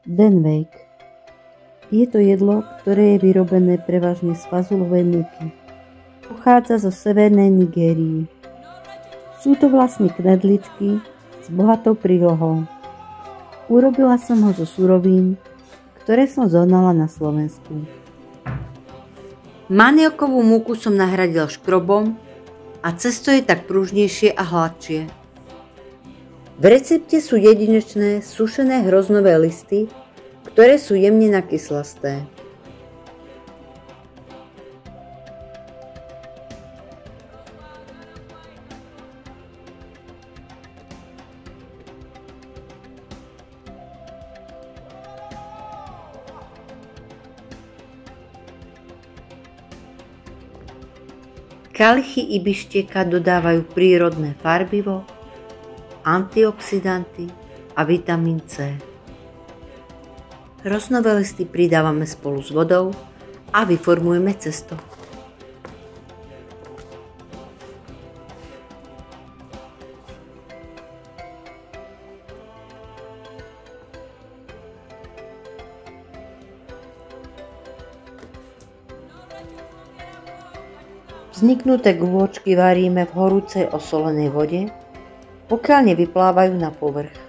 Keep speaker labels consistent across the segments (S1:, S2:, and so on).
S1: Denwejk. Je to jedlo, ktoré je vyrobené prevažne z fazulovej múky. Pochádza zo severnej Nigérii. Sú to vlastne knedličky s bohatou prílohou. Urobila som ho zo surovín, ktoré som zohnala na Slovensku.
S2: Maniokovú múku som nahradil škrobom a cesto je tak pružnejšie a hladšie. V recepte sú jedinečné sušené hroznové listy, ktoré sú jemne nakyslasté. Kalichy ibištieka dodávajú prírodné farbivo, antioxidanty a vitamín C. Hroznové listy pridávame spolu s vodou a vyformujeme cesto. Vzniknuté guľôčky varíme v horúcej osolenej vode, pokiaľ nevyplávajú na povrch.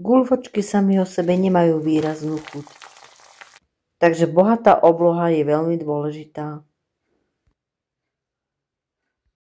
S2: Guľvočky sami o sebe nemajú výraznú chuť, takže bohatá obloha je veľmi dôležitá.